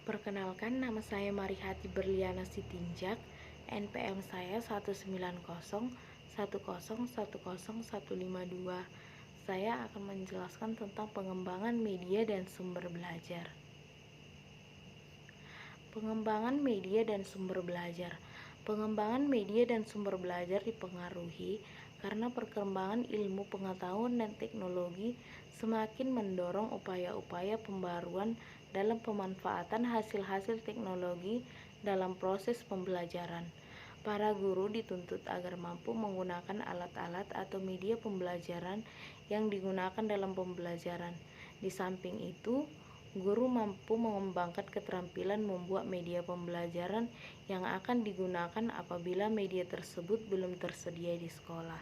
Perkenalkan, nama saya Marihati Berliana Sitinjak. NPM saya 19010100152. Saya akan menjelaskan tentang pengembangan media dan sumber belajar. Pengembangan media dan sumber belajar. Pengembangan media dan sumber belajar dipengaruhi karena perkembangan ilmu pengetahuan dan teknologi semakin mendorong upaya-upaya pembaruan dalam pemanfaatan hasil-hasil teknologi dalam proses pembelajaran. Para guru dituntut agar mampu menggunakan alat-alat atau media pembelajaran yang digunakan dalam pembelajaran. Di samping itu, guru mampu mengembangkan keterampilan membuat media pembelajaran yang akan digunakan apabila media tersebut belum tersedia di sekolah.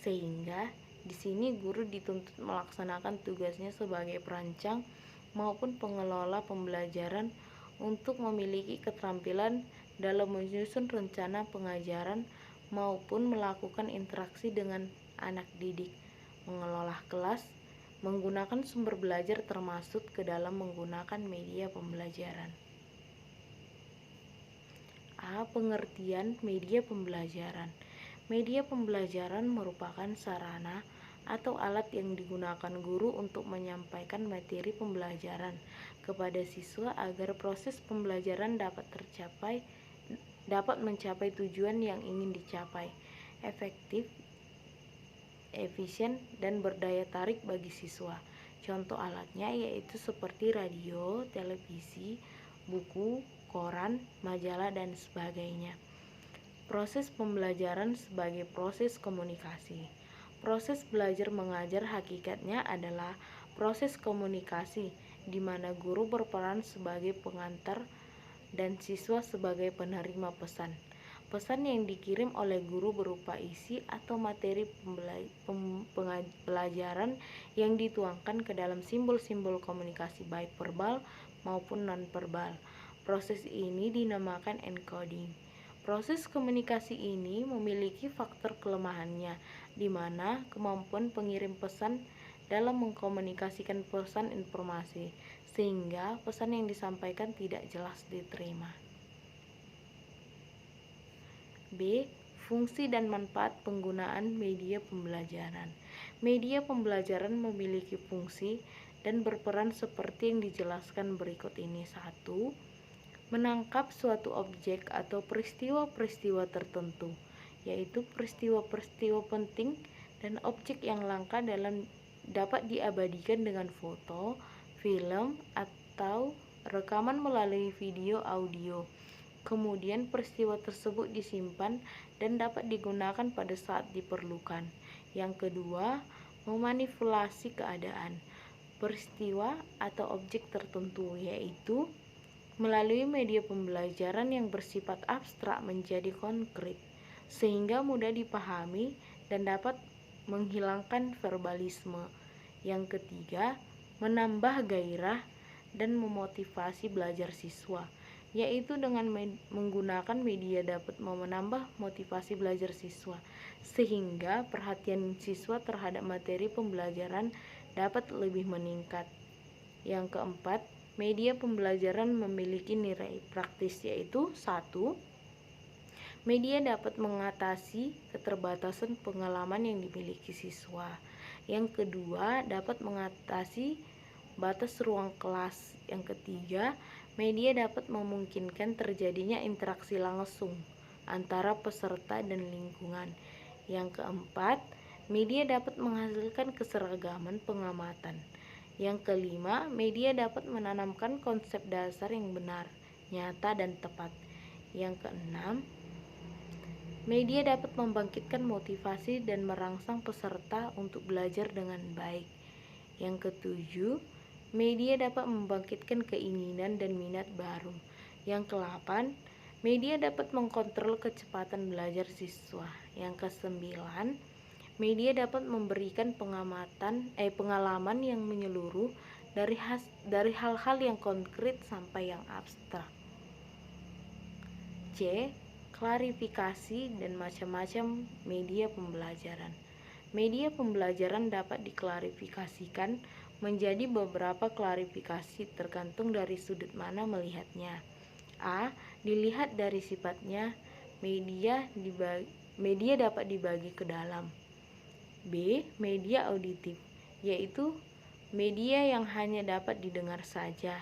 Sehingga di sini guru dituntut melaksanakan tugasnya sebagai perancang maupun pengelola pembelajaran untuk memiliki keterampilan dalam menyusun rencana pengajaran maupun melakukan interaksi dengan anak didik, mengelola kelas, menggunakan sumber belajar termasuk ke dalam menggunakan media pembelajaran. Pengertian media pembelajaran. Media pembelajaran merupakan sarana atau alat yang digunakan guru untuk menyampaikan materi pembelajaran kepada siswa agar proses pembelajaran dapat mencapai tujuan yang ingin dicapai, efektif, efisien, dan berdaya tarik bagi siswa. Contoh alatnya yaitu seperti radio, televisi, buku, koran, majalah, dan sebagainya. Proses pembelajaran sebagai proses komunikasi. Proses belajar mengajar hakikatnya adalah proses komunikasi di mana guru berperan sebagai pengantar dan siswa sebagai penerima pesan. Pesan yang dikirim oleh guru berupa isi atau materi pembelajaran yang dituangkan ke dalam simbol-simbol komunikasi baik verbal maupun non-verbal. Proses ini dinamakan encoding. Proses komunikasi ini memiliki faktor kelemahannya, di mana kemampuan pengirim pesan dalam mengkomunikasikan pesan informasi, sehingga pesan yang disampaikan tidak jelas diterima. B. Fungsi dan manfaat penggunaan media pembelajaran. Media pembelajaran memiliki fungsi dan berperan seperti yang dijelaskan berikut ini. 1. Menangkap suatu objek atau peristiwa-peristiwa tertentu, yaitu peristiwa-peristiwa penting dan objek yang langka dapat diabadikan dengan foto, film, atau rekaman melalui video audio. Kemudian peristiwa tersebut disimpan dan dapat digunakan pada saat diperlukan. Yang kedua, memanipulasi keadaan peristiwa atau objek tertentu, yaitu melalui media pembelajaran yang bersifat abstrak menjadi konkret, sehingga mudah dipahami dan dapat menghilangkan verbalisme. Yang ketiga, menambah gairah dan memotivasi belajar siswa, yaitu dengan menggunakan media dapat menambah motivasi belajar siswa, sehingga perhatian siswa terhadap materi pembelajaran dapat lebih meningkat. Yang keempat, media pembelajaran memiliki nilai praktis, yaitu 1. Media dapat mengatasi keterbatasan pengalaman yang dimiliki siswa. Yang kedua, dapat mengatasi batas ruang kelas. Yang ketiga, media dapat memungkinkan terjadinya interaksi langsung antara peserta dan lingkungan. Yang keempat, media dapat menghasilkan keseragaman pengamatan. Yang kelima, media dapat menanamkan konsep dasar yang benar, nyata, dan tepat. Yang keenam, media dapat membangkitkan motivasi dan merangsang peserta untuk belajar dengan baik. Yang ketujuh, media dapat membangkitkan keinginan dan minat baru. Yang ke-8, media dapat mengkontrol kecepatan belajar siswa. Yang ke-9, media dapat memberikan pengalaman yang menyeluruh dari hal-hal yang konkret sampai yang abstrak. C. Klarifikasi dan macam-macam media pembelajaran. Media pembelajaran dapat diklarifikasikan menjadi beberapa klarifikasi tergantung dari sudut mana melihatnya. A. Dilihat dari sifatnya, media dapat dibagi ke dalam. B. Media auditif, yaitu media yang hanya dapat didengar saja.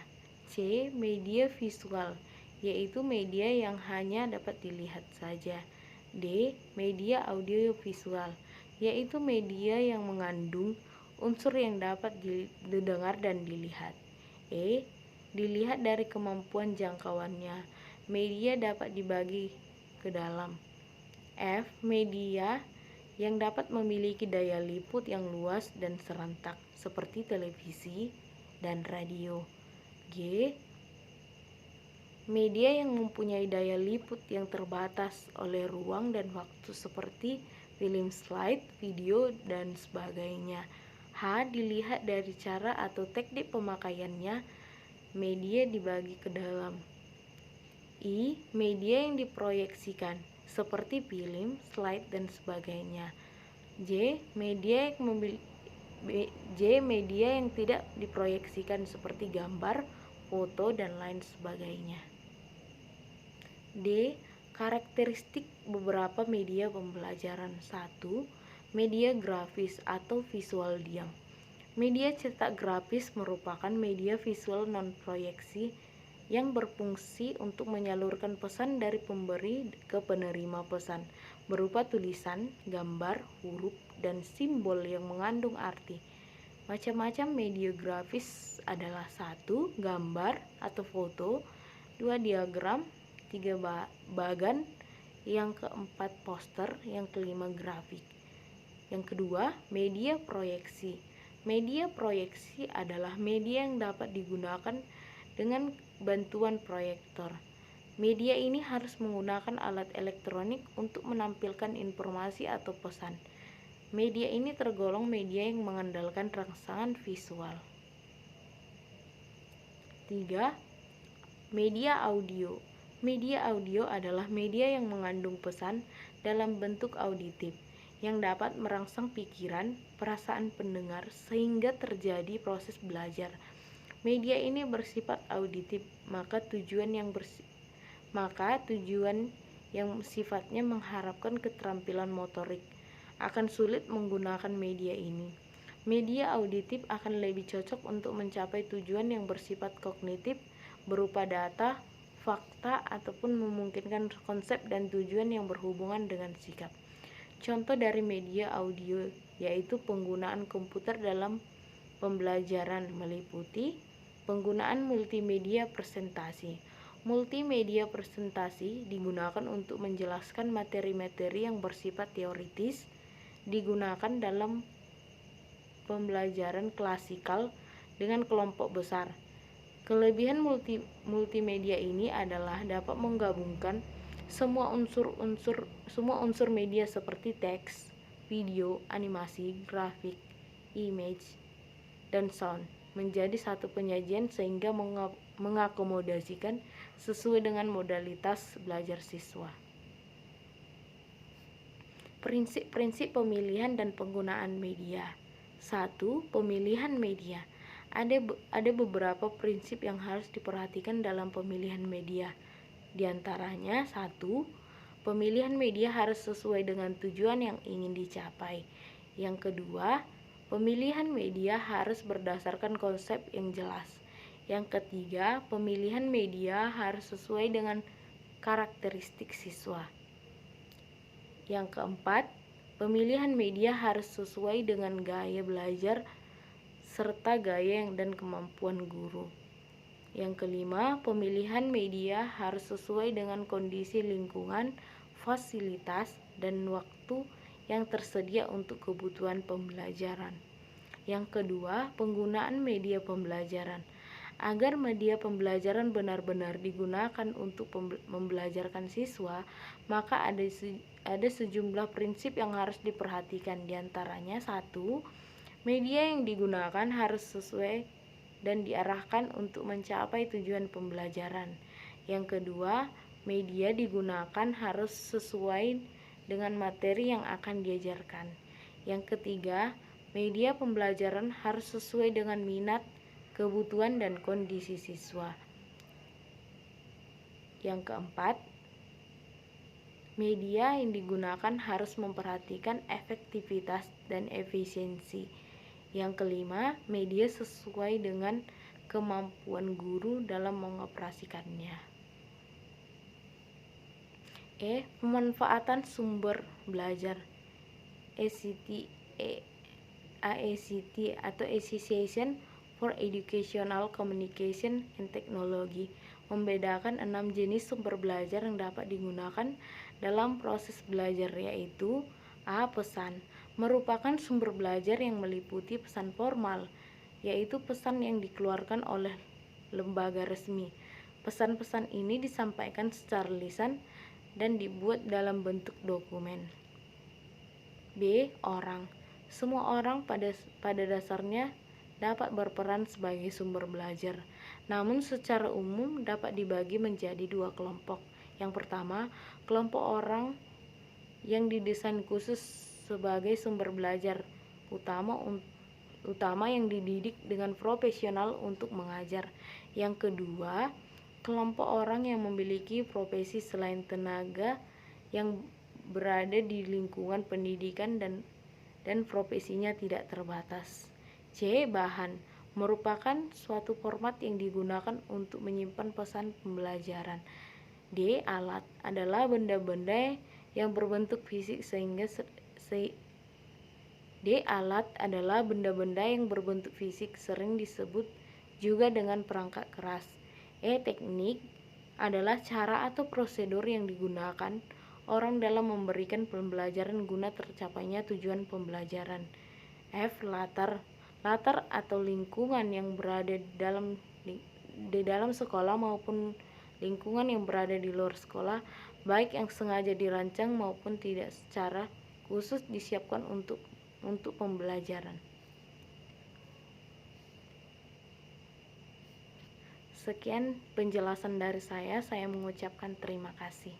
C. Media visual, yaitu media yang hanya dapat dilihat saja. D. Media audiovisual, yaitu media yang mengandung unsur yang dapat didengar dan dilihat. E. Dilihat dari kemampuan jangkauannya, media dapat dibagi ke dalam. F. Media yang dapat memiliki daya liput yang luas dan serentak seperti televisi dan radio. G. Media yang mempunyai daya liput yang terbatas oleh ruang dan waktu seperti film slide, video, dan sebagainya. H. Dilihat dari cara atau teknik pemakaiannya, media dibagi ke dalam. I. Media yang diproyeksikan seperti film, slide, dan sebagainya. J. Media yang tidak diproyeksikan seperti gambar, foto, dan lain sebagainya. D. Karakteristik beberapa media pembelajaran. 1. Media grafis atau visual diam. Media cetak grafis merupakan media visual non-proyeksi yang berfungsi untuk menyalurkan pesan dari pemberi ke penerima pesan berupa tulisan, gambar, huruf, dan simbol yang mengandung arti. Macam-macam media grafis adalah 1. Gambar atau foto, 2. Diagram, 3. bagan, yang keempat poster, yang kelima grafik. Yang kedua, media proyeksi. Media proyeksi adalah media yang dapat digunakan dengan bantuan proyektor. Media ini harus menggunakan alat elektronik untuk menampilkan informasi atau pesan. Media ini tergolong media yang mengandalkan rangsangan visual. 3. Media audio. Media audio adalah media yang mengandung pesan dalam bentuk auditif yang dapat merangsang pikiran, perasaan pendengar sehingga terjadi proses belajar. Media ini bersifat auditif, maka tujuan yang sifatnya mengharapkan keterampilan motorik akan sulit menggunakan media ini. Media auditif akan lebih cocok untuk mencapai tujuan yang bersifat kognitif berupa data, fakta, ataupun memungkinkan konsep dan tujuan yang berhubungan dengan sikap. Contoh dari media audio yaitu penggunaan komputer dalam pembelajaran meliputi penggunaan multimedia presentasi. Multimedia presentasi digunakan untuk menjelaskan materi-materi yang bersifat teoritis, digunakan dalam pembelajaran klasikal dengan kelompok besar. Kelebihan multimedia ini adalah dapat menggabungkan semua unsur media seperti teks, video, animasi, grafik, image, dan sound menjadi satu penyajian sehingga mengakomodasikan sesuai dengan modalitas belajar siswa. Prinsip-prinsip pemilihan dan penggunaan media. 1. Pemilihan media. Ada beberapa prinsip yang harus diperhatikan dalam pemilihan media. Di antaranya 1. Pemilihan media harus sesuai dengan tujuan yang ingin dicapai. Yang kedua, pemilihan media harus berdasarkan konsep yang jelas. Yang ketiga, pemilihan media harus sesuai dengan karakteristik siswa. Yang keempat, pemilihan media harus sesuai dengan gaya belajar serta gaya dan kemampuan guru. Yang kelima, pemilihan media harus sesuai dengan kondisi lingkungan, fasilitas, dan waktu yang tersedia untuk kebutuhan pembelajaran. Yang kedua, penggunaan media pembelajaran. Agar media pembelajaran benar-benar digunakan untuk membelajarkan siswa, maka ada sejumlah prinsip yang harus diperhatikan. Di antaranya 1. Media yang digunakan harus sesuai dan diarahkan untuk mencapai tujuan pembelajaran. Yang kedua, media digunakan harus sesuai dengan materi yang akan diajarkan. Yang ketiga, Media pembelajaran harus sesuai dengan minat, kebutuhan, dan kondisi siswa. Yang keempat, media yang digunakan harus memperhatikan efektivitas dan efisiensi. Yang kelima, media sesuai dengan kemampuan guru dalam mengoperasikannya. Pemanfaatan sumber belajar. AECT atau Association for Educational Communication and Technology membedakan 6 jenis sumber belajar yang dapat digunakan dalam proses belajar, yaitu A. Pesan merupakan sumber belajar yang meliputi pesan formal, yaitu pesan yang dikeluarkan oleh lembaga resmi. Pesan-pesan ini disampaikan secara lisan dan dibuat dalam bentuk dokumen. B. Orang. Semua orang pada dasarnya dapat berperan sebagai sumber belajar, namun secara umum dapat dibagi menjadi 2 kelompok. Yang pertama, kelompok orang yang didesain khusus sebagai sumber belajar, utama yang dididik dengan profesional untuk mengajar. Yang kedua, kelompok orang yang memiliki profesi selain tenaga yang berada di lingkungan pendidikan dan profesinya tidak terbatas. C. Bahan merupakan suatu format yang digunakan untuk menyimpan pesan pembelajaran. D. Alat adalah benda-benda yang berbentuk fisik sering disebut juga dengan perangkat keras. Teknik adalah cara atau prosedur yang digunakan orang dalam memberikan pembelajaran guna tercapainya tujuan pembelajaran. F. Latar atau lingkungan yang berada di dalam sekolah maupun lingkungan yang berada di luar sekolah, baik yang sengaja dirancang maupun tidak secara khusus disiapkan untuk pembelajaran. Sekian penjelasan dari saya mengucapkan terima kasih.